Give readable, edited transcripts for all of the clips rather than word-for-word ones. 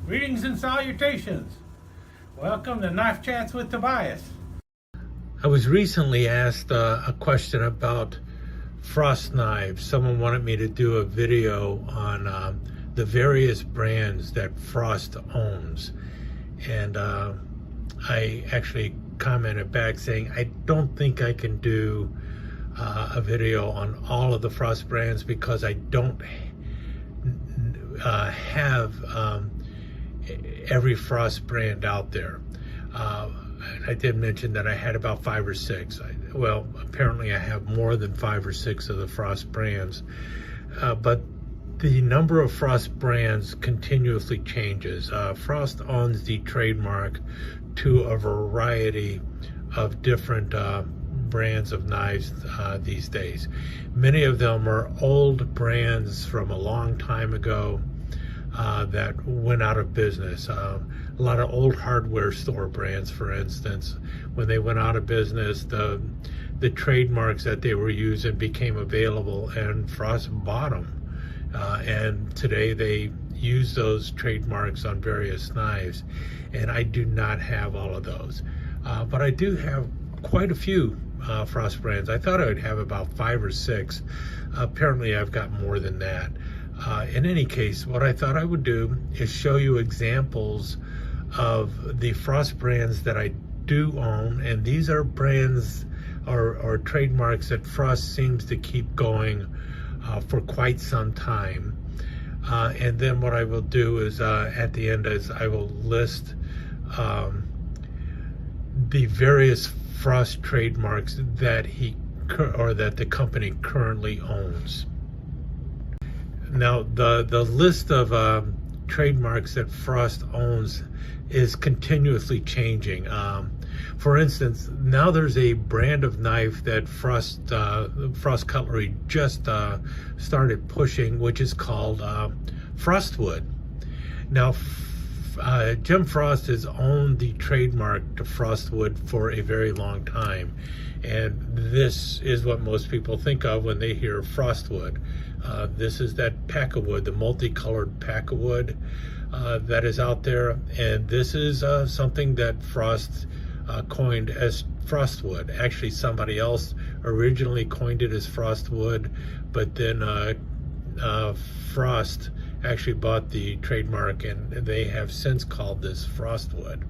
Greetings and salutations. Welcome to Knife Chats with Tobias. I was recently asked a question about frost knives. Someone wanted me to do a video on the various brands that Frost owns. And I actually commented back saying, I don't think I can do a video on all of the Frost brands because I don't have every Frost brand out there. I did mention that I had about 5 or 6. Well, apparently I have more than 5 or 6 of the Frost brands, but the number of Frost brands continuously changes. Frost owns the trademark to a variety of different brands of knives these days. Many of them are old brands from a long time ago that went out of business. A lot of old hardware store brands, for instance, when they went out of business, the trademarks that they were using became available and Frost bought them. And today they use those trademarks on various knives. And I do not have all of those. But I do have quite a few Frost brands. I thought I would have about 5 or 6. Apparently I've got more than that. In any case, what I thought I would do is show you examples of the Frost brands that I do own, and these are brands or trademarks that Frost seems to keep going for quite some time. And then what I will do is at the end is I will list the various Frost trademarks that that the company currently owns. Now, the list of trademarks that Frost owns is continuously changing. For instance, now there's a brand of knife that Frost Cutlery just started pushing, which is called Frostwood. Now, Jim Frost has owned the trademark to Frostwood for a very long time, and this is what most people think of when they hear Frostwood. This is that pack of wood, the multicolored pack of wood that is out there, and this is something that Frost coined as Frostwood. Actually, somebody else originally coined it as Frostwood, but then Frost actually bought the trademark, and they have since called this Frostwood.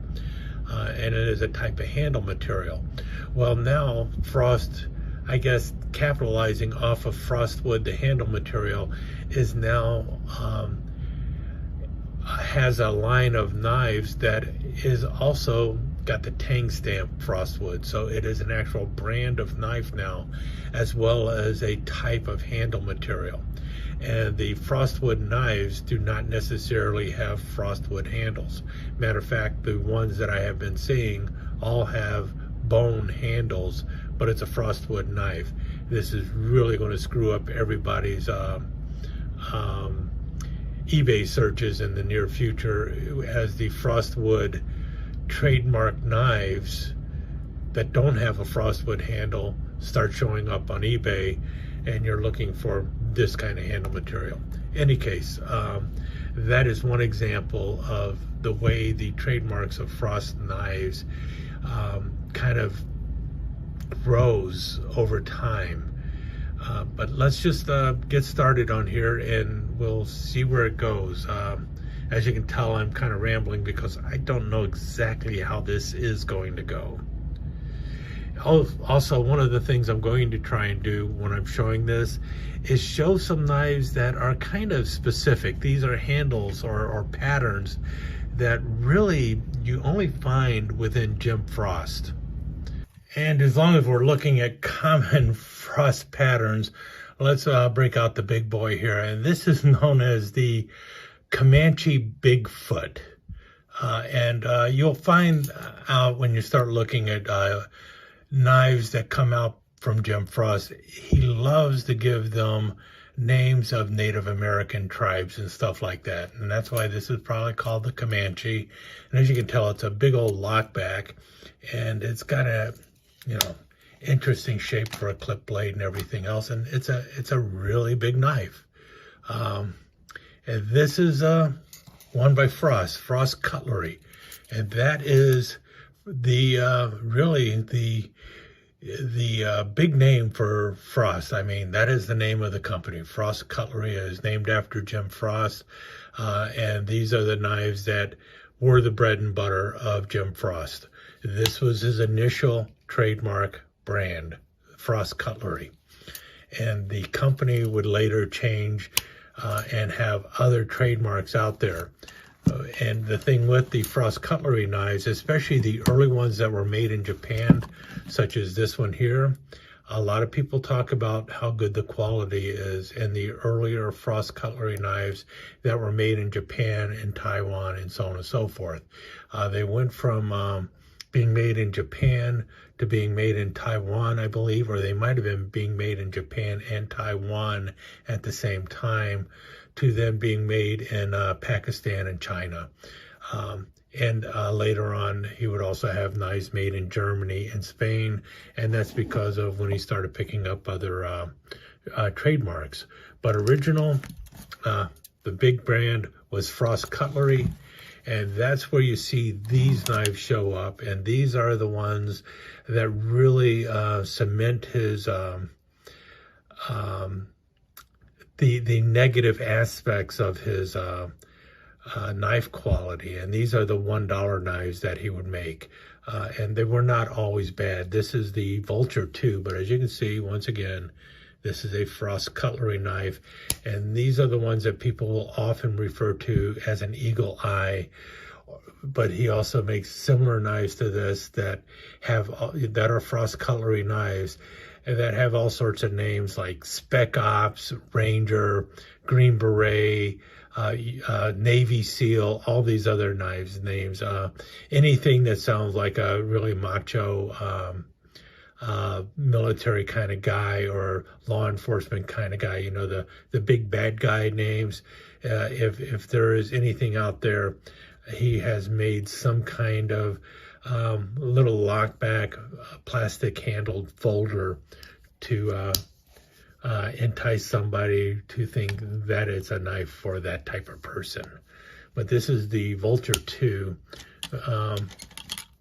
And it is a type of handle material. Well, now Frost, I guess, capitalizing off of Frostwood, the handle material, is now has a line of knives that is also got the Tang stamp Frostwood. So it is an actual brand of knife now, as well as a type of handle material. And the Frostwood knives do not necessarily have Frostwood handles. Matter of fact, the ones that I have been seeing all have bone handles, but it's a Frostwood knife. This is really going to screw up everybody's eBay searches in the near future, as the Frostwood trademark knives that don't have a Frostwood handle start showing up on eBay, and you're looking for this kind of handle material. In any case, that is one example of the way the trademarks of Frost knives kind of grows over time. But let's just get started on here, and we'll see where it goes. As you can tell, I'm kind of rambling because I don't know exactly how this is going to go. Also, one of the things I'm going to try and do when I'm showing this is show some knives that are kind of specific. These are handles or patterns that really you only find within Jim Frost. And as long as we're looking at common Frost patterns, let's break out the big boy here. And this is known as the Comanche Bigfoot. And you'll find out when you start looking at knives that come out from Jim Frost, he loves to give them names of Native American tribes and stuff like that. And that's why this is probably called the Comanche. And as you can tell, it's a big old lockback, and it's got a, interesting shape for a clip blade and everything else. And it's a really big knife. And this is one by Frost Cutlery. And that is the really the big name for Frost. I mean, that is the name of the company. Frost Cutlery is named after Jim Frost. And these are the knives that were the bread and butter of Jim Frost. This was his initial trademark brand, Frost Cutlery. And the company would later change and have other trademarks out there. And the thing with the Frost Cutlery knives, especially the early ones that were made in Japan, such as this one here, a lot of people talk about how good the quality is in the earlier Frost Cutlery knives that were made in Japan and Taiwan and so on and so forth. They went from being made in Japan to being made in Taiwan, I believe, or they might have been being made in Japan and Taiwan at the same time, to then being made in Pakistan and China. And later on, he would also have knives made in Germany and Spain, and that's because of when he started picking up other trademarks. But original, the big brand was Frost Cutlery, and that's where you see these knives show up, and these are the ones that really cement his the negative aspects of his knife quality. And these are the $1 knives that he would make, and they were not always bad. This is the Vulture 2, but as you can see, once again, this is a Frost Cutlery knife, and these are the ones that people will often refer to as an eagle eye. But he also makes similar knives to this that are Frost Cutlery knives, and that have all sorts of names like Spec Ops, Ranger, Green Beret, Navy SEAL, all these other knives names. Anything that sounds like a really macho military kind of guy or law enforcement kind of guy, you know, the big bad guy names. If there is anything out there, he has made some kind of little lockback plastic handled folder to entice somebody to think that it's a knife for that type of person. But this is the Vulture 2,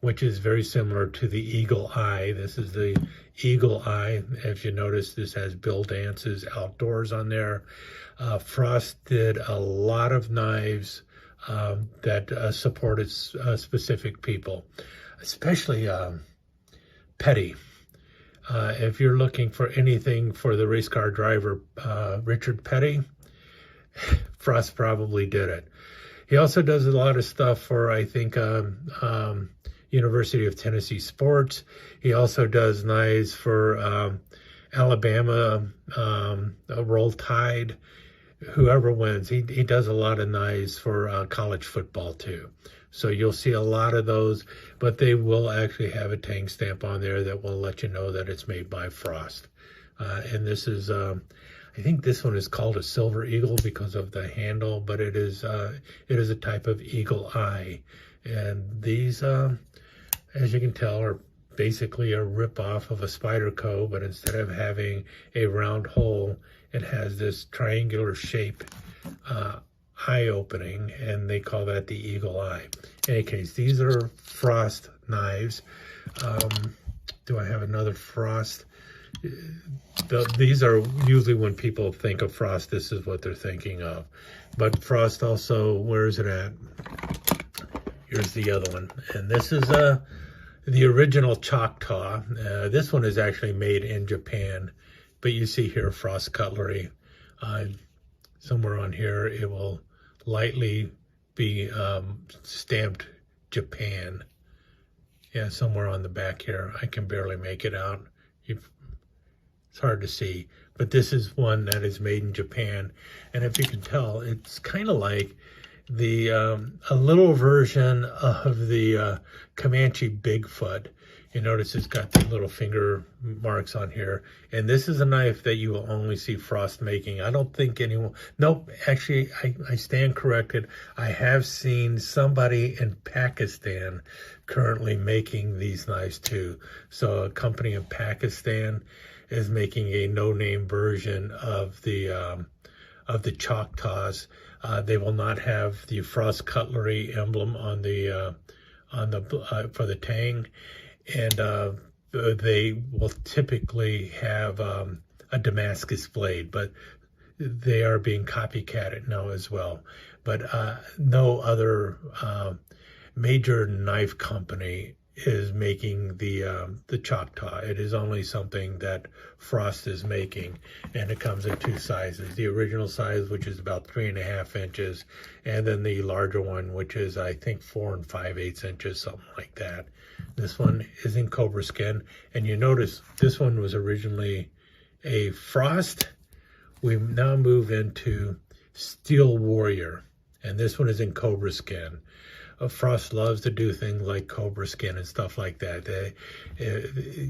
which is very similar to the Eagle Eye. This is the Eagle Eye. If you notice, this has Bill Dance's Outdoors on there. Frost did a lot of knives that supported specific people, especially Petty. If you're looking for anything for the race car driver, Richard Petty, Frost probably did it. He also does a lot of stuff for, I think, University of Tennessee Sports. He also does knives for Alabama, Roll Tide, whoever wins. He does a lot of knives for college football too. So you'll see a lot of those, but they will actually have a tang stamp on there that will let you know that it's made by Frost. And this is, I think this one is called a Silver Eagle because of the handle, but it is a type of eagle eye. And these, as you can tell, are basically a rip-off of a Spyderco, but instead of having a round hole, it has this triangular shape eye opening, and they call that the eagle eye. In any case, these are Frost knives. Do I have another Frost? These are usually when people think of Frost, this is what they're thinking of. But Frost also, where is it at? Here's the other one. And this is the original Choctaw. This one is actually made in Japan, but you see here Frost Cutlery. Somewhere on here it will lightly be stamped Japan. Yeah, somewhere on the back here. I can barely make it out. It's hard to see, but this is one that is made in Japan. And if you can tell, it's kind of like the a little version of the Comanche Bigfoot. You notice it's got the little finger marks on here. And this is a knife that you will only see Frost making. I don't think anyone, nope, actually, I stand corrected. I have seen somebody in Pakistan currently making these knives too. So a company in Pakistan is making a no-name version of the of the Choctaws. They will not have the Frost Cutlery emblem on the for the tang, and they will typically have a Damascus blade, but they are being copycatted now as well. But no other major knife company is making the Choctaw. It is only something that Frost is making, and it comes in two sizes. The original size, which is about 3.5 inches, and then the larger one, which is, I think, 4 5/8 inches, something like that. This one is in cobra skin, and you notice this one was originally a Frost. We now move into Steel Warrior, and this one is in cobra skin. Frost loves to do things like cobra skin and stuff like that.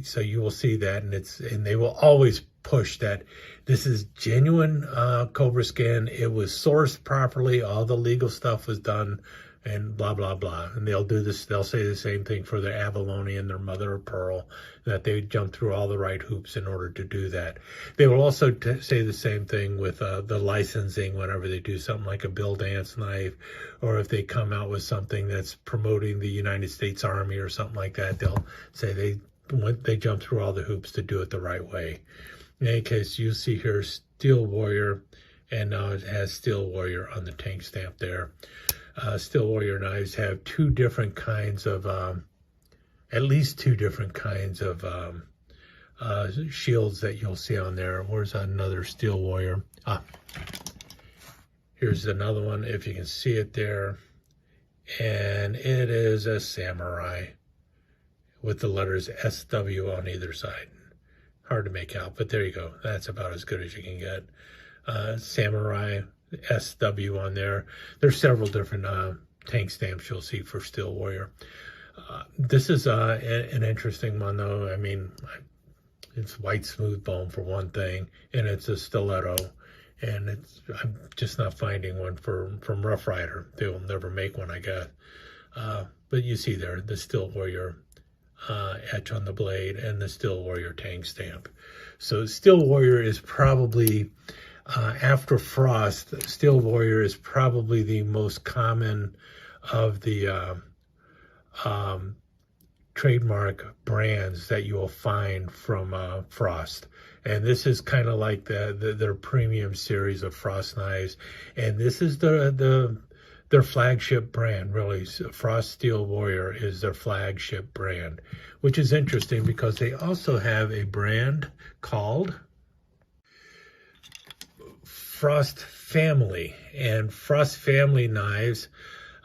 So you will see that, and they will always push that this is genuine cobra skin. It was sourced properly. All the legal stuff was done, and blah blah blah. And they'll do this. They'll say the same thing for their abalone and their mother of pearl, that they jump through all the right hoops in order to do that. They will also say the same thing with the licensing whenever they do something like a Bill Dance knife, or if they come out with something that's promoting the United States Army or something like that. They'll say they jump through all the hoops to do it the right way. In any case, you see here Steel Warrior, and now it has Steel Warrior on the tank stamp there. Steel Warrior knives have two different kinds of, at least two different kinds of shields that you'll see on there. Where's another Steel Warrior? Here's another one, if you can see it there. And it is a samurai with the letters SW on either side. Hard to make out, but there you go. That's about as good as you can get. Samurai SW on there. There's several different tank stamps you'll see for Steel Warrior. This is an interesting one, though. I mean, it's white smooth bone for one thing, and it's a stiletto, and I'm just not finding one from Rough Rider. They will never make one, I guess. But you see there the Steel Warrior etch on the blade and the Steel Warrior tank stamp. So Steel Warrior is probably, after Frost, Steel Warrior is probably the most common of the trademark brands that you will find from Frost. And this is kind of like their premium series of Frost knives. And this is their flagship brand, really. Frost Steel Warrior is their flagship brand, which is interesting because they also have a brand called Frost Family. And Frost Family knives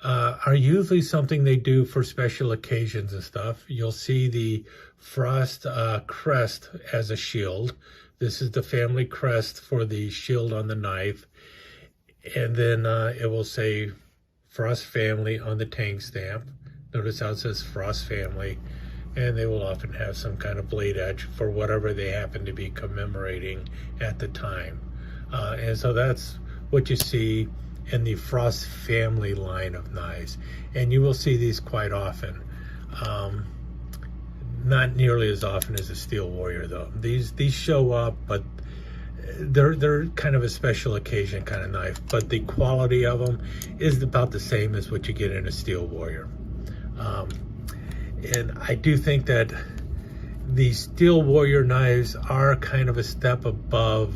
are usually something they do for special occasions and stuff. You'll see the Frost crest as a shield. This is the family crest for the shield on the knife. And then it will say Frost Family on the tank stamp. Notice how it says Frost Family. And they will often have some kind of blade edge for whatever they happen to be commemorating at the time. And so that's what you see in the Frost Family line of knives. And you will see these quite often. Not nearly as often as the Steel Warrior, though. These show up, but they're kind of a special occasion kind of knife. But the quality of them is about the same as what you get in a Steel Warrior. And I do think that the Steel Warrior knives are kind of a step above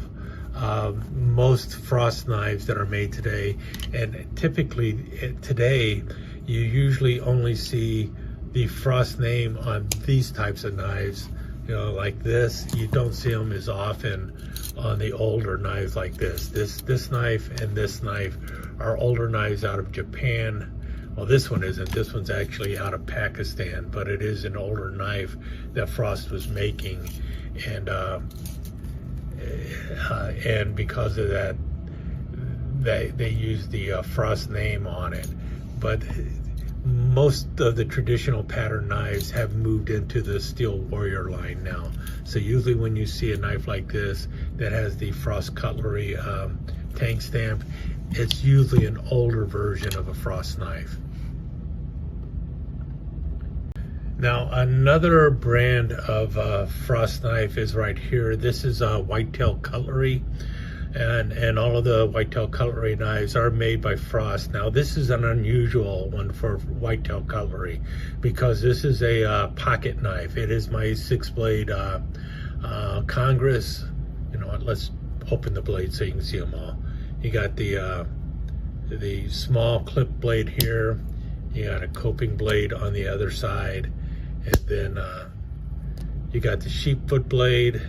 most Frost knives that are made today. And typically today you usually only see the Frost name on these types of knives, you know, like this. You don't see them as often on the older knives like this. This knife and this knife are older knives out of Japan. Well, this one isn't. This one's actually out of Pakistan, but it is an older knife that Frost was making, and because of that, they use the Frost name on it. But most of the traditional pattern knives have moved into the Steel Warrior line now. So usually when you see a knife like this that has the Frost Cutlery tank stamp, it's usually an older version of a Frost knife. Now another brand of Frost knife is right here. This is Whitetail Cutlery, And all of the whitetail cutlery knives are made by Frost. Now this is an unusual one for whitetail cutlery because this is a pocket knife. It is my 6-blade Congress. You know what, let's open the blade so you can see them all. You got the small clip blade here. You got a coping blade on the other side, and then you got the sheepfoot blade.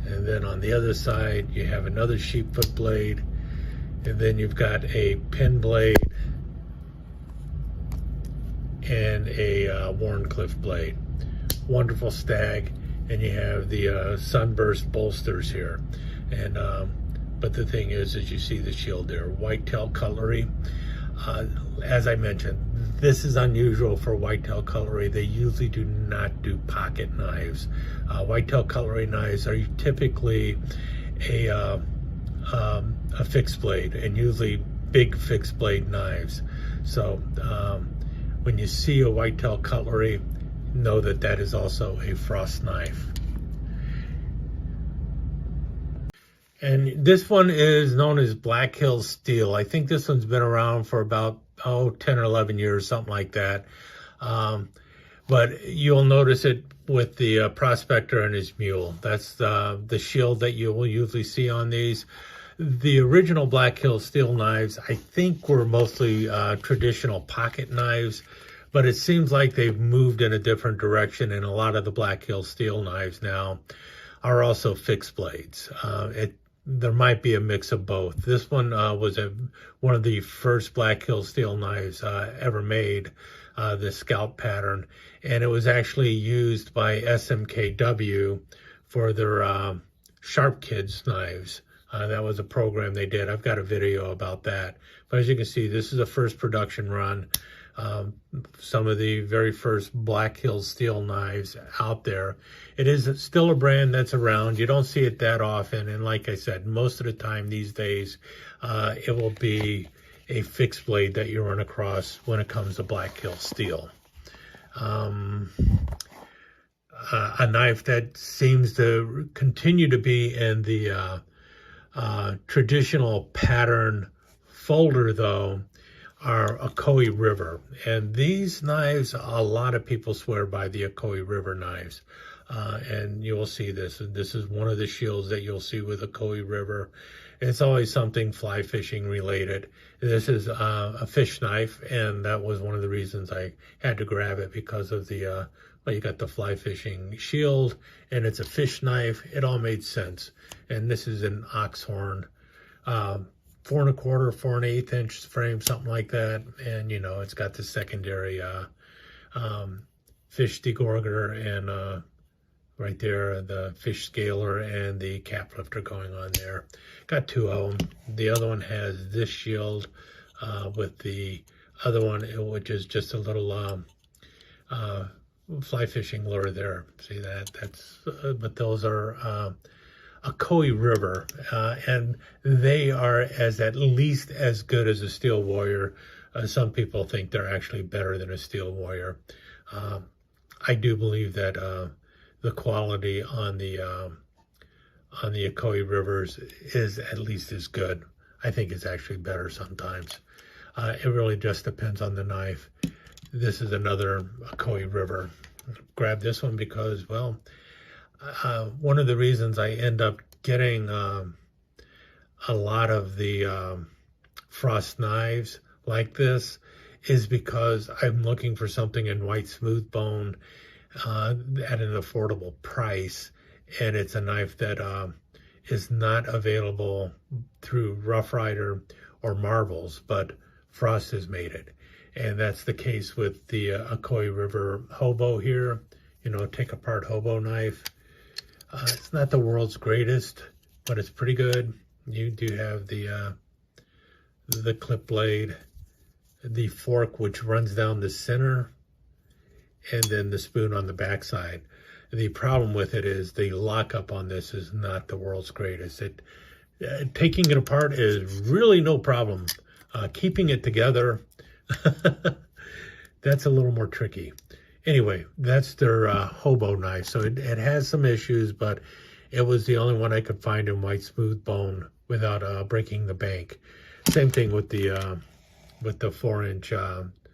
And then on the other side, you have another sheepfoot blade. And then you've got a pin blade and a Warncliffe blade. Wonderful stag. And you have the sunburst bolsters here. And but the thing is you see the shield there, whitetail cutlery. As I mentioned, this is unusual for whitetail cutlery. They usually do not do pocket knives. Whitetail cutlery knives are typically a fixed blade, and usually big fixed blade knives. So when you see a whitetail cutlery, know that that is also a Frost knife. And this one is known as Black Hills Steel. I think this one's been around for about 10 or 11 years, something like that. But you'll notice it with the prospector and his mule. That's the shield that you will usually see on these. The original Black Hills Steel knives, I think, were mostly traditional pocket knives, but it seems like they've moved in a different direction, and a lot of the Black Hills Steel knives now are also fixed blades. There might be a mix of both. This one was one of the first Black Hills Steel knives ever made, the Scout pattern, and it was actually used by SMKW for their Sharp Kids knives. That was a program they did. I've got a video about that. But as you can see, this is the first production run. Some of the very first Black Hills Steel knives out there. It is still a brand that's around. You don't see it that often, and like I said, most of the time these days it will be a fixed blade that you run across when it comes to Black Hills Steel. A knife that seems to continue to be in the traditional pattern folder, though, are Ocoee River. And these knives, a lot of people swear by the Ocoee River knives. And you will see this. This is one of the shields that you'll see with Ocoee River. It's always something fly fishing related. This is a fish knife, and that was one of the reasons I had to grab it, because of the, well, you got the fly fishing shield, and it's a fish knife. It all made sense. And this is an ox horn, 4 1/4, 4 1/8 inch frame, something like that. And, you know, it's got the secondary fish degorger and right there, the fish scaler and the cap lifter going on there. Got 2 of them. The other one has this shield with the other one, which is just a little fly fishing lure there. See that? That's but those are Ocoee River, and they are at least as good as a Steel Warrior. Some people think they're actually better than a Steel Warrior. I do believe that the quality on the Ocoee Rivers is at least as good. I think it's actually better sometimes. It really just depends on the knife. This is another Ocoee River. Grab this one because, well, one of the reasons I end up getting a lot of the Frost knives like this is because I'm looking for something in white smooth bone at an affordable price, and it's a knife that is not available through Rough Rider or Marvels, but Frost has made it. And that's the case with the Ocoee River Hobo here. You know, take apart hobo knife. It's not the world's greatest, but it's pretty good. You do have the clip blade, the fork which runs down the center, and then the spoon on the backside. The problem with it is the lockup on this is not the world's greatest. Taking it apart is really no problem. Keeping it together, that's a little more tricky. Anyway, that's their hobo knife. So it has some issues, but it was the only one I could find in white smooth bone without breaking the bank. Same thing with the 4-inch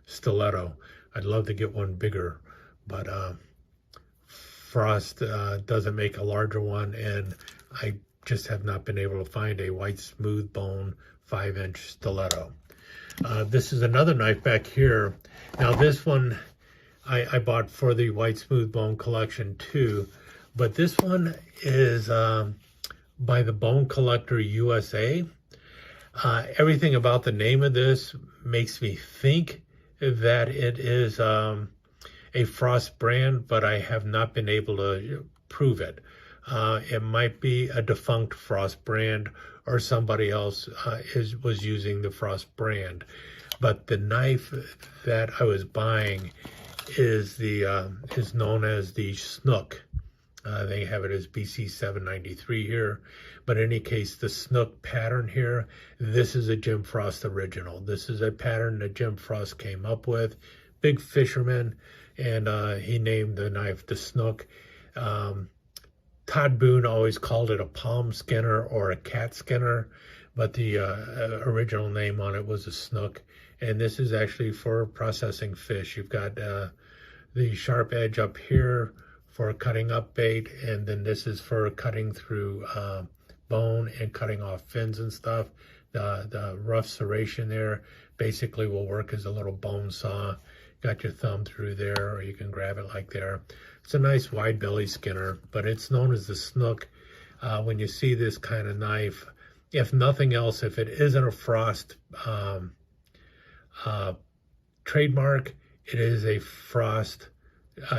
stiletto. I'd love to get one bigger, but Frost doesn't make a larger one, and I just have not been able to find a white smooth bone 5-inch stiletto. This is another knife back here. Now this one I bought for the white smooth bone collection too, but this one is by the Bone Collector USA. Everything about the name of this makes me think that it is a Frost brand, but I have not been able to prove it. It might be a defunct Frost brand, or somebody else was using the Frost brand. But the knife that I was buying is known as the Snook. They have it as BC 793 here. But in any case, the Snook pattern here, this is a Jim Frost original. This is a pattern that Jim Frost came up with. Big fisherman, and he named the knife the Snook. Todd Boone always called it a palm skinner or a cat skinner, but the original name on it was a Snook. And this is actually for processing fish. You've got the sharp edge up here for cutting up bait, and then this is for cutting through bone and cutting off fins and stuff. The rough serration there basically will work as a little bone saw. Got your thumb through there, or you can grab it like there. It's a nice wide belly skinner, but it's known as the Snook. When you see this kind of knife, if nothing else, if it isn't a Frost trademark, it is a Frost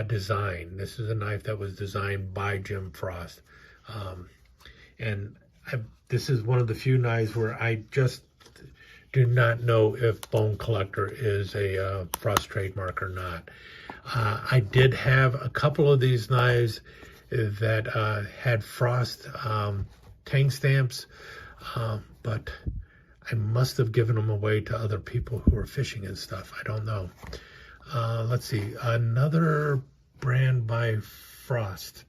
design. This is a knife that was designed by Jim Frost. This is one of the few knives where I just do not know if Bone Collector is a Frost trademark or not. I did have a couple of these knives that had Frost tang stamps, but I must have given them away to other people who were fishing and stuff. I don't know. Let's see, another brand by Frost.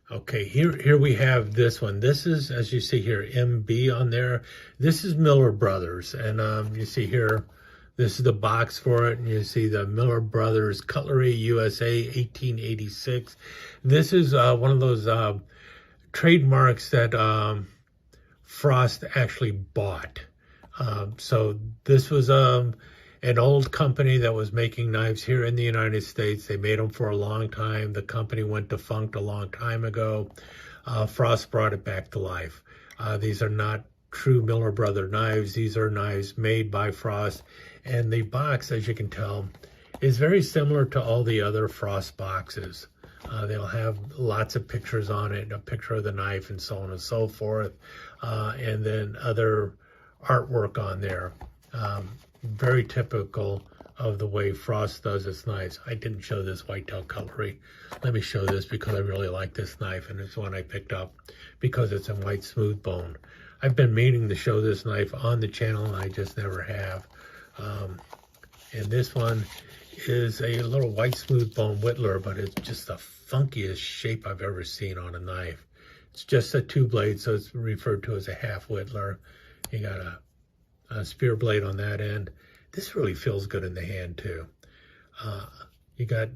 Okay, here we have this one. This is, as you see here, MB on there. This is Miller Brothers, and you see here, this is the box for it, and you see the Miller Brothers Cutlery USA 1886. This is one of those trademarks that Frost actually bought. So this was an old company that was making knives here in the United States. They made them for a long time. The company went defunct a long time ago. Frost brought it back to life. These are not true Miller Brother knives. These are knives made by Frost. And the box, as you can tell, is very similar to all the other Frost boxes. They'll have lots of pictures on it, a picture of the knife and so on and so forth, and then other artwork on there. Very typical of the way Frost does its knives. I didn't show this whitetail cutlery. Let me show this because I really like this knife, and it's one I picked up because it's a white smooth bone. I've been meaning to show this knife on the channel, and I just never have. And this one is a little white smooth bone whittler, but it's just the funkiest shape I've ever seen on a knife. It's just a 2-blade, so it's referred to as a half whittler. You got a spear blade on that end. This really feels good in the hand too. You got,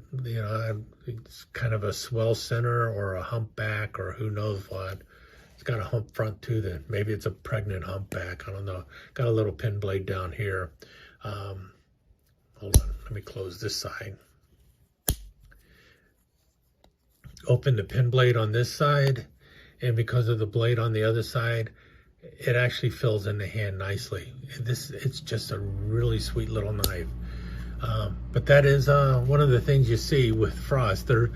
it's kind of a swell center or a humpback or who knows what. It's got a hump front too. Then maybe it's a pregnant humpback. I don't know. Got a little pin blade down here. Hold on. Let me close this side. Open the pin blade on this side, and because of the blade on the other side, it actually fills in the hand nicely. It's just a really sweet little knife. But that is one of the things you see with Frost. They're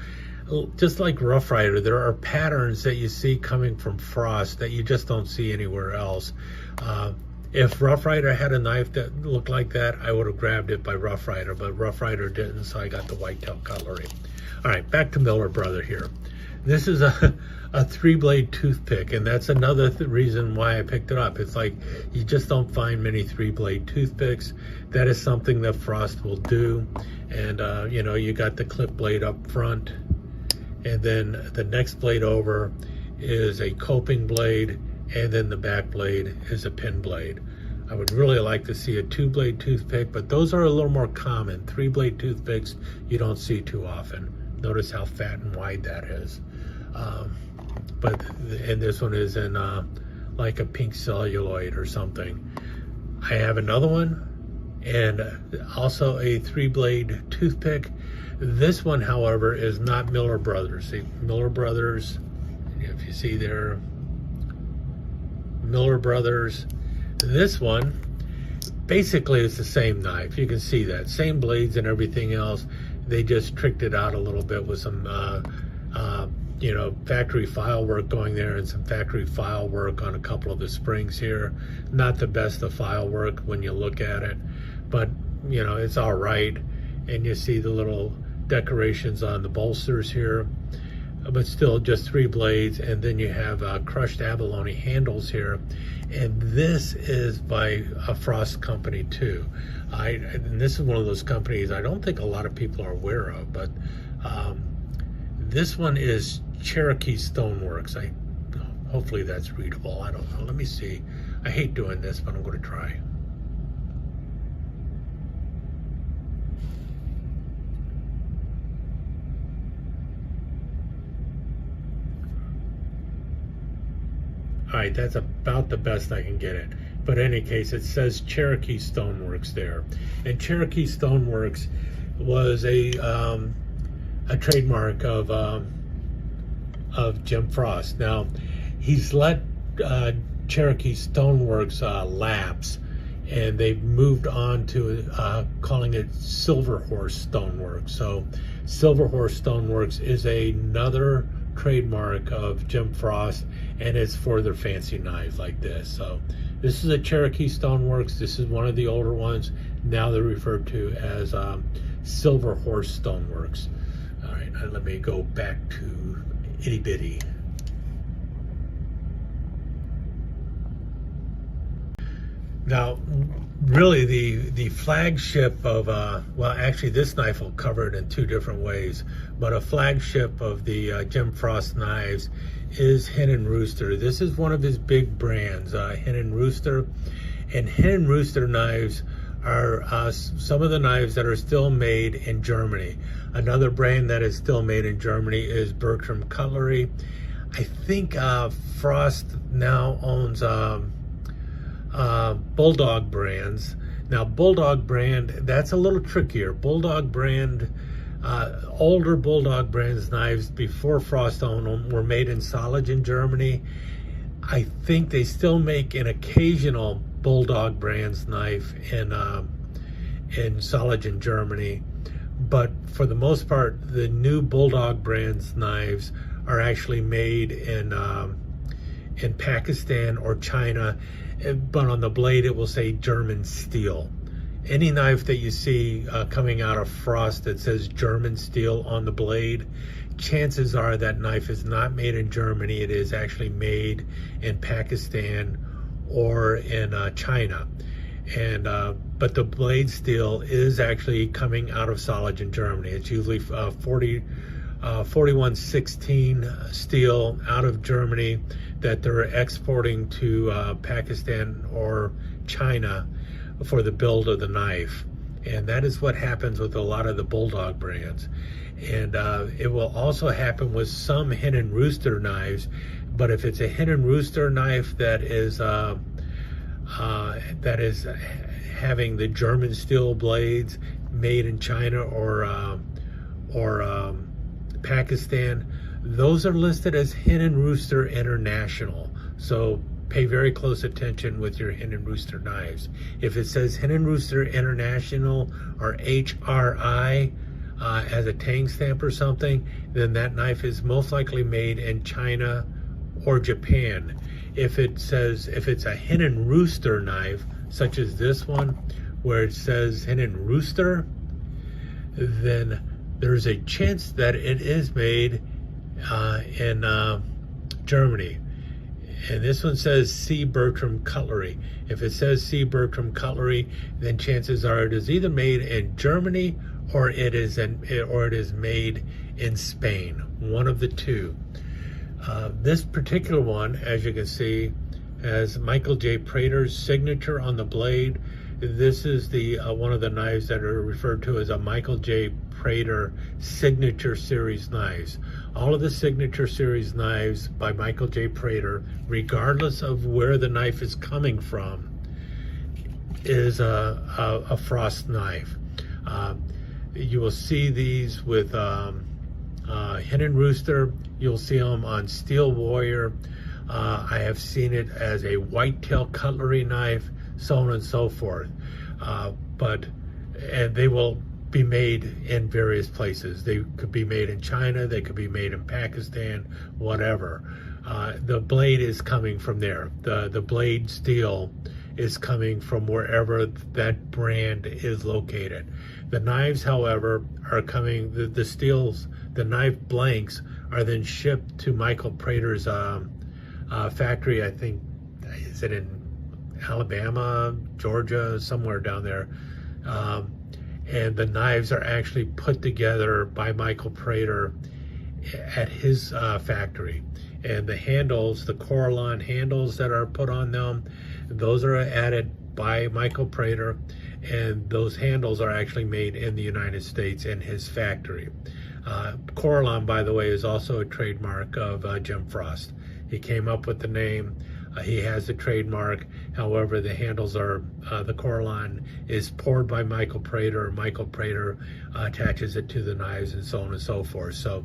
just like Rough Rider. There are patterns that you see coming from Frost that you just don't see anywhere else. If Rough Rider had a knife that looked like that, I would have grabbed it by Rough Rider, but Rough Rider didn't, so I got the whitetail cutlery. All right, back to Miller Brother here. This is a 3-blade toothpick, and that's another reason why I picked it up. It's like you just don't find many 3-blade toothpicks. That is something that Frost will do. And you got the clip blade up front, and then the next blade over is a coping blade, and then the back blade is a pin blade. I would really like to see a 2-blade toothpick, but those are a little more common. 3-blade toothpicks you don't see too often. Notice how fat and wide that is. And this one is in like a pink celluloid or something. I have another one, and also a 3-blade toothpick. This one, however, is not Miller Brothers. See, Miller Brothers, if you see there, Miller Brothers. This one basically is the same knife. You can see that, same blades and everything else. They just tricked it out a little bit with some you know, factory file work going there, and some factory file work on a couple of the springs here. Not the best of file work when you look at it, but you know, it's all right. And you see the little decorations on the bolsters here, but still just 3 blades. And then you have crushed abalone handles here, and this is by a Frost company too. And this is one of those companies I don't think a lot of people are aware of, but this one is Cherokee Stoneworks. Hopefully that's readable. I don't know. Let me see. I hate doing this, but I'm going to try. All right, that's about the best I can get it. But in any case, it says Cherokee Stoneworks there. And Cherokee Stoneworks was a trademark of Jim Frost. Now, he's let Cherokee Stoneworks lapse, and they've moved on to calling it Silver Horse Stoneworks. So Silver Horse Stoneworks is another trademark of Jim Frost, and it's for their fancy knives like this. So this is a Cherokee Stoneworks. This is one of the older ones. Now they're referred to as Silver Horse Stoneworks. All right, let me go back to itty bitty. Now, really the flagship of, well, actually this knife will cover it in 2 different ways, but a flagship of the Jim Frost knives is Hen and Rooster. This is one of his big brands, Hen and Rooster. And Hen and Rooster knives are some of the knives that are still made in Germany. Another brand that is still made in Germany is Bertram Cutlery. I think Frost now owns Bulldog brands. Now Bulldog brand, that's a little trickier. Bulldog brand, older Bulldog brands knives before Frost owned them were made in Soligen, Germany. I think they still make an occasional Bulldog brands knife in Soligen, Germany, but for the most part, the new Bulldog brands knives are actually made in Pakistan or China. But on the blade it will say German steel. Any knife that you see coming out of Frost that says German steel on the blade, chances are that knife is not made in Germany. It is actually made in Pakistan or in China. And but the blade steel is actually coming out of Soligen, Germany. It's usually 4116 steel out of Germany that they're exporting to Pakistan or China for the build of the knife. And that is what happens with a lot of the Bulldog brands. And it will also happen with some Hen and Rooster knives, but if it's a Hen and Rooster knife that is having the German steel blades made in China or Pakistan, those are listed as Hen and Rooster International. So pay very close attention with your Hen and Rooster knives. If it says Hen and Rooster International or HRI as a tang stamp or something, then that knife is most likely made in China or Japan. If it's a Hen and Rooster knife, such as this one, where it says Hen and Rooster, then there's a chance that it is made in Germany. And this one says C. Bertram Cutlery. If it says C. Bertram Cutlery, then chances are it is either made in Germany or it is made in Spain. One of the two. This particular one, as you can see, has Michael J. Prater's signature on the blade. This is the one of the knives that are referred to as a Michael J. Prater Signature Series knives. All of the Signature Series knives by Michael J. Prater, regardless of where the knife is coming from, is a Frost knife. You will see these with Hen and Rooster. You'll see them on Steel Warrior. I have seen it as a whitetail cutlery knife, so on and so forth. And they will be made in various places. They could be made in China, they could be made in Pakistan, whatever. The blade is coming from there. The blade steel is coming from wherever that brand is located. The knives, however, are coming, the steels, the knife blanks are then shipped to Michael Prater's factory. I think, is it in Alabama, Georgia, somewhere down there. And the knives are actually put together by Michael Prater at his factory. And the handles, the Coralon handles that are put on them, those are added by Michael Prater, and those handles are actually made in the United States in his factory. Coralon, by the way, is also a trademark of Jim Frost. He came up with the name. He has the trademark. However, the handles are, the Coralon is poured by Michael Prater. Michael Prater attaches it to the knives and so on and so forth. So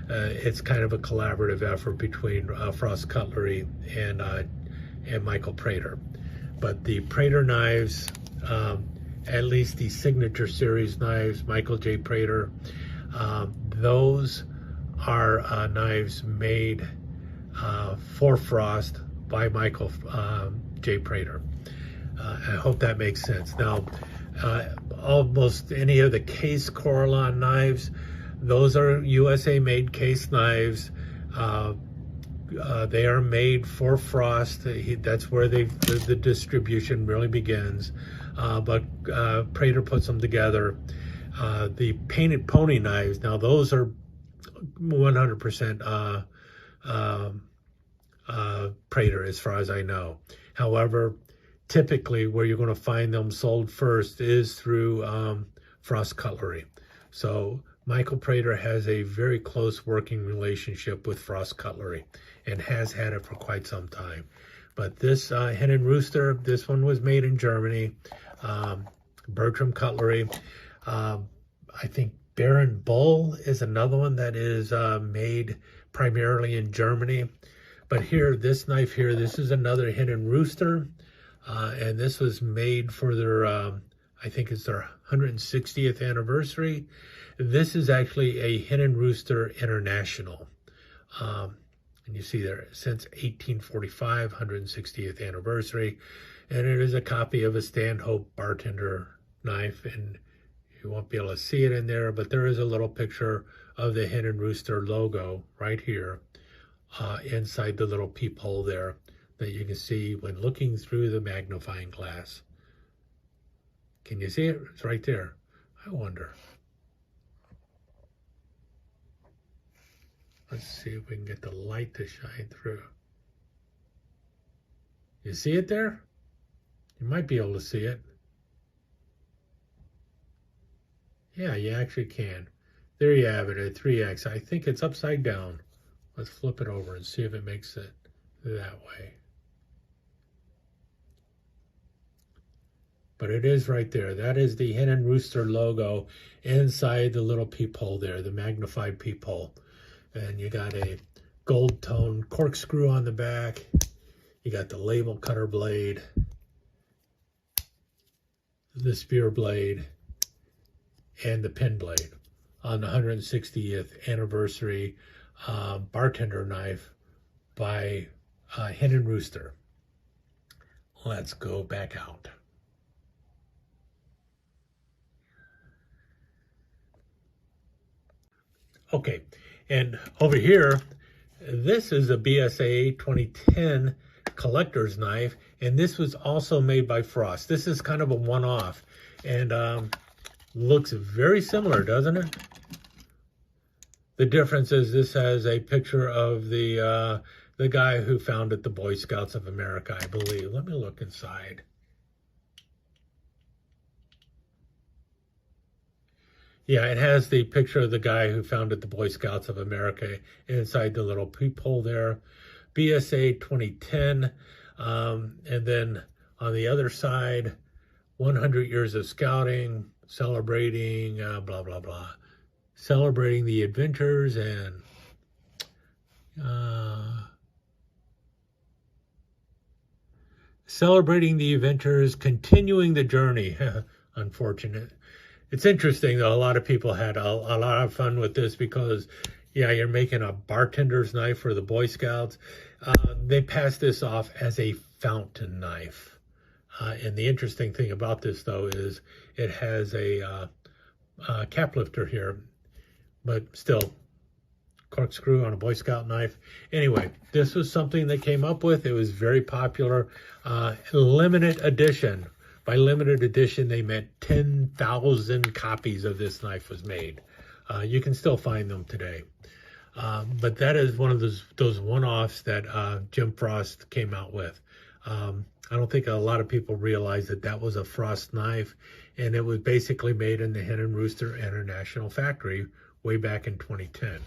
it's kind of a collaborative effort between Frost Cutlery and Michael Prater. But the Prater knives, at least the Signature Series knives, Michael J. Prater, those are knives made for Frost by Michael J. Prater. I hope that makes sense. Now, almost any of the case Coralon knives, those are USA made case knives. They are made for Frost. That's where the distribution really begins. But Prater puts them together. The painted pony knives, now those are 100% Prater, as far as I know. However, typically where you're going to find them sold first is through Frost Cutlery. So Michael Prater has a very close working relationship with Frost Cutlery and has had it for quite some time. But this Hen and Rooster, this one was made in Germany. Bertram Cutlery. I think Baron Bull is another one that is made primarily in Germany. But here, this knife here, this is another Hen and Rooster. And this was made for their, I think it's their 160th anniversary. This is actually a Hen and Rooster International. And you see there, since 1845, 160th anniversary. And it is a copy of a Stanhope bartender knife. And you won't be able to see it in there, but there is a little picture of the Hen and Rooster logo right here inside the little peephole there that you can see when looking through the magnifying glass. Can you see it? It's right there. I wonder. Let's see if we can get the light to shine through. You see it there? You might be able to see it. Yeah, you actually can. There you have it, a 3X. I think it's upside down. Let's flip it over and see if it makes it that way. But it is right there. That is the Hen and Rooster logo inside the little peephole there, the magnified peephole. And you got a gold tone corkscrew on the back. You got the label cutter blade, the spear blade, and the pin blade on the 160th anniversary bartender knife by Hen and Rooster. Let's go back out. Okay, and over here, this is a BSA 2010 collector's knife, and this was also made by Frost. This is kind of a one-off, and looks very similar, doesn't it? The difference is this has a picture of the the guy who founded the Boy Scouts of America, I believe. Let me look inside. Yeah, it has the picture of the guy who founded the Boy Scouts of America inside the little peephole there. BSA 2010. And then on the other side, 100 years of scouting, celebrating, blah, blah, blah. Celebrating the adventures and celebrating the adventures, continuing the journey. Unfortunate. It's interesting, though. A lot of people had a lot of fun with this because, yeah, you're making a bartender's knife for the Boy Scouts. They passed this off as a fountain knife. And the interesting thing about this, though, is it has a cap lifter here, but still corkscrew on a Boy Scout knife. Anyway, this was something they came up with. It was very popular. Limited edition. By limited edition, they meant 10,000 copies of this knife was made. You can still find them today. But that is one of those one-offs that Jim Frost came out with. I don't think a lot of people realize that that was a Frost knife, and it was basically made in the Hen and Rooster International Factory way back in 2010.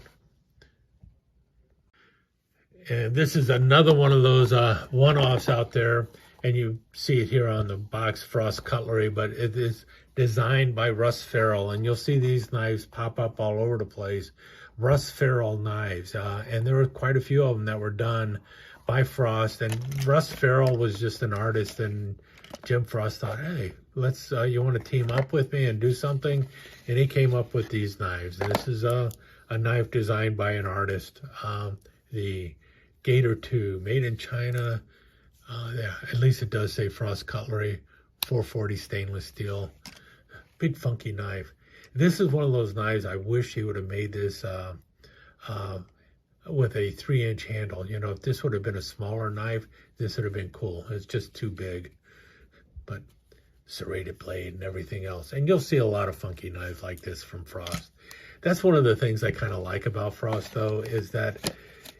And this is another one of those one-offs out there. And you see it here on the box, Frost Cutlery, but it is designed by Russ Farrell. And you'll see these knives pop up all over the place. Russ Farrell knives. And there were quite a few of them that were done by Frost. And Russ Farrell was just an artist. And Jim Frost thought, hey, you want to team up with me and do something? And he came up with these knives. And this is a knife designed by an artist. The Gator 2, made in China. Yeah, at least it does say Frost Cutlery, 440 stainless steel. Big funky knife. This is one of those knives I wish he would have made this with a 3-inch handle. You know, if this would have been a smaller knife, this would have been cool. It's just too big. But serrated blade and everything else. And you'll see a lot of funky knives like this from Frost. That's one of the things I kind of like about Frost, though, is that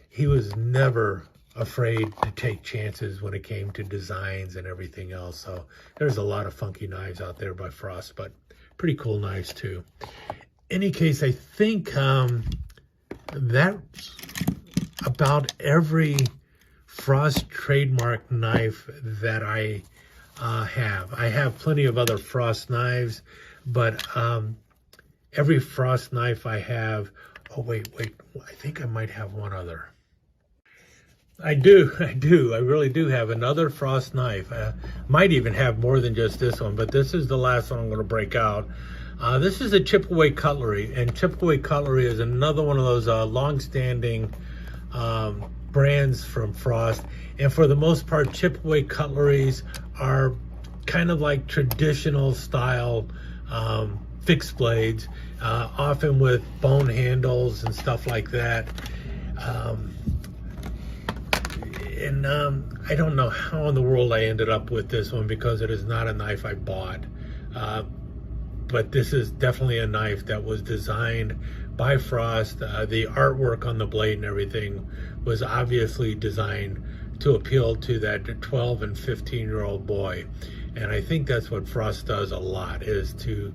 he was never afraid to take chances when it came to designs and everything else. So there's a lot of funky knives out there by Frost, but pretty cool knives too. Any case, I think that's about every Frost trademark knife that I have. I have plenty of other Frost knives, but every Frost knife I have, oh wait, I think I might have one other. I do. I really do have another Frost knife. Might even have more than just this one, but this is the last one I'm going to break out. This is a chip-away cutlery, and chip-away cutlery is another one of those long-standing brands from Frost. And for the most part, chip-away cutleries are kind of like traditional style fixed blades, often with bone handles and stuff like that. And I don't know how in the world I ended up with this one because it is not a knife I bought. But this is definitely a knife that was designed by Frost. The artwork on the blade and everything was obviously designed to appeal to that 12 and 15-year-old boy. And I think that's what Frost does a lot, is to,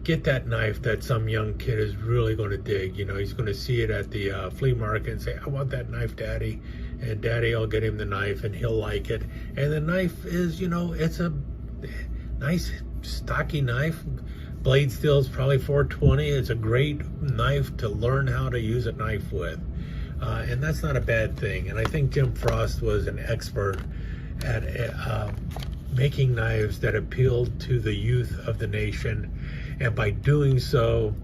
get that knife that some young kid is really going to dig. You know, he's going to see it at the flea market and say, I want that knife, Daddy. And Daddy will get him the knife and he'll like it. And the knife is, it's a nice stocky knife. Blade steel is probably 420. It's a great knife to learn how to use a knife with. And that's not a bad thing. And I think Jim Frost was an expert at making knives that appealed to the youth of the nation. And by doing so,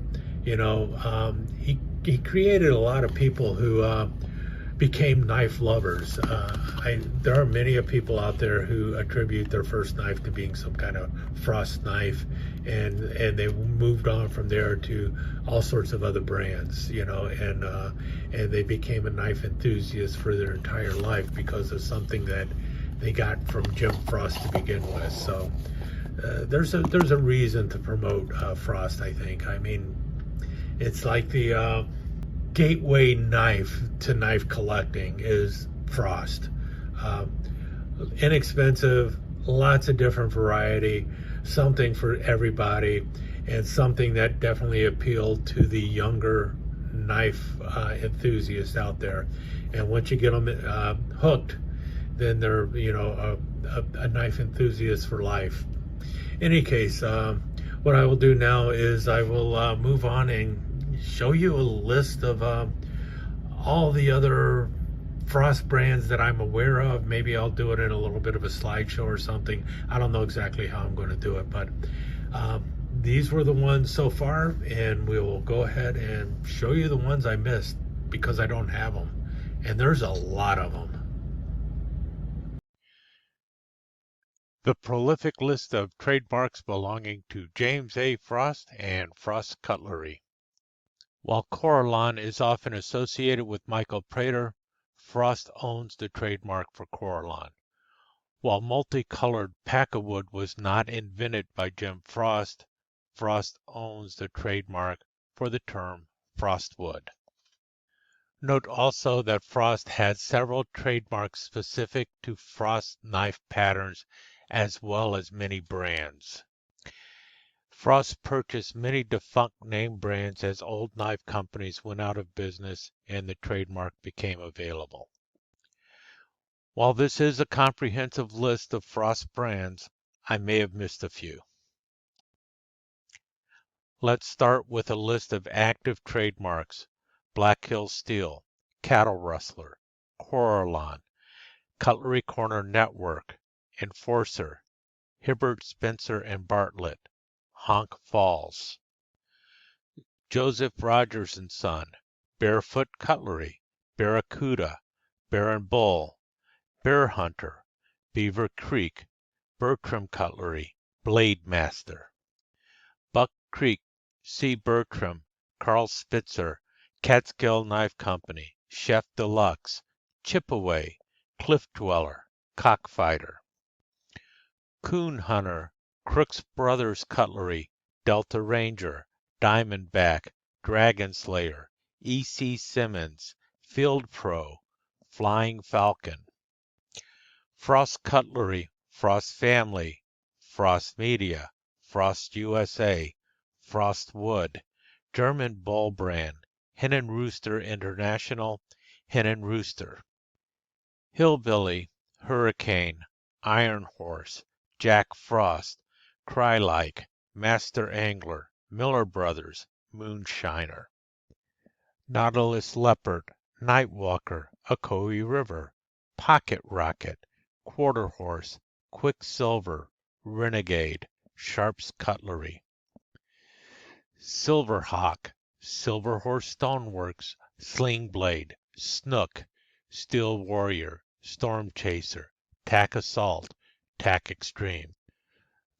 he created a lot of people who became knife lovers. There are many people out there who attribute their first knife to being some kind of Frost knife, and they moved on from there to all sorts of other brands, and they became a knife enthusiast for their entire life because of something that they got from Jim Frost to begin with. So there's a reason to promote Frost, I think. I mean, it's like the gateway knife to knife collecting is Frost. Uh, Inexpensive, lots of different variety, something for everybody, and something that definitely appealed to the younger knife enthusiasts out there. And once you get them hooked, then they're a knife enthusiast for life. In any case, what I will do now is I will move on and show you a list of all the other Frost brands that I'm aware of. Maybe I'll do it in a little bit of a slideshow or something. I don't know exactly how I'm going to do it, but these were the ones so far, and we will go ahead and show you the ones I missed because I don't have them, and there's a lot of them. The prolific list of trademarks belonging to James A. Frost and Frost Cutlery. While Coralon is often associated with Michael Prater, Frost owns the trademark for Coralon. While multicolored Packawood was not invented by Jim Frost, Frost owns the trademark for the term Frostwood. Note also that Frost has several trademarks specific to Frost knife patterns as well as many brands. Frost purchased many defunct name brands as old knife companies went out of business and the trademark became available. While this is a comprehensive list of Frost brands, I may have missed a few. Let's start with a list of active trademarks: Black Hill Steel, Cattle Rustler, Coralon, Cutlery Corner Network, Enforcer, Hibbert, Spencer and Bartlett, Honk Falls, Joseph Rogers and Son, Barefoot Cutlery, Barracuda, Baron Bull, Bear Hunter, Beaver Creek, Bertram Cutlery, Blade Master, Buck Creek, C. Bertram, Carl Spitzer, Catskill Knife Company, Chef Deluxe, Chipaway, Cliff Dweller, Cockfighter, Coon Hunter, Crooks Brothers Cutlery, Delta Ranger, Diamondback, Dragon Slayer, E.C. Simmons, Field Pro, Flying Falcon, Frost Cutlery, Frost Family, Frost Media, Frost USA, Frostwood, German Bull Brand, Hen and Rooster International, Hen and Rooster, Hillbilly, Hurricane, Iron Horse, Jack Frost, Crylike, Master Angler, Miller Brothers, Moonshiner, Nautilus Leopard, Nightwalker, Ocoee River, Pocket Rocket, Quarter Horse, Quicksilver, Renegade, Sharp's Cutlery, Silverhawk, Silver Horse Stoneworks, Sling Blade, Snook, Steel Warrior, Storm Chaser, Tack Assault, Tack Extreme,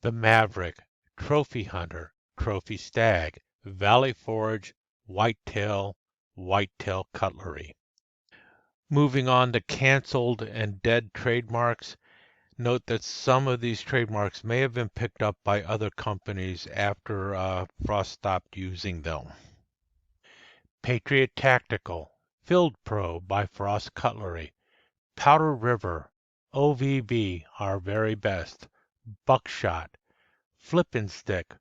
The Maverick, Trophy Hunter, Trophy Stag, Valley Forge, Whitetail Cutlery. Moving on to canceled and dead trademarks, note that some of these trademarks may have been picked up by other companies after Frost stopped using them. Patriot Tactical, Field Pro by Frost Cutlery, Powder River, OVB, our very best, Buckshot, Flip and Stick,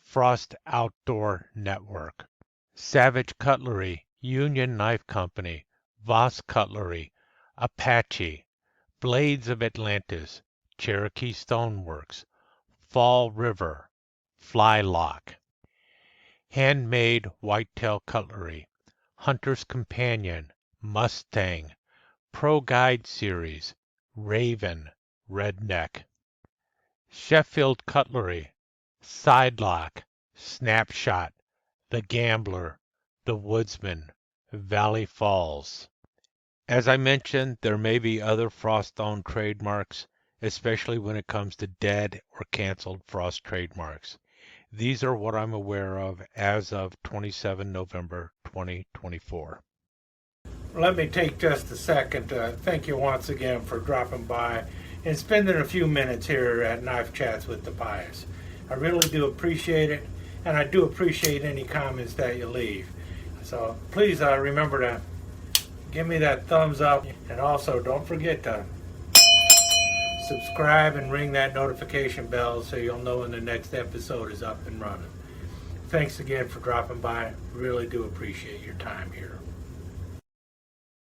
Frost Outdoor Network, Savage Cutlery, Union Knife Company, Voss Cutlery, Apache, Blades of Atlantis, Cherokee Stoneworks, Fall River, Flylock, Handmade Whitetail Cutlery, Hunter's Companion, Mustang, Pro Guide Series, Raven, Redneck, Sheffield Cutlery, Sidelock, Snapshot, The Gambler, The Woodsman, Valley Falls. As I mentioned, there may be other Frost-owned trademarks, especially when it comes to dead or canceled Frost trademarks. These are what I'm aware of as of 27 November 2024. Let me take just a second to thank you once again for dropping by and spending a few minutes here at Knife Chats with the Pious. I really do appreciate it, and I do appreciate any comments that you leave. So please remember to give me that thumbs up, and also don't forget to subscribe and ring that notification bell so you'll know when the next episode is up and running. Thanks again for dropping by. Really do appreciate your time here.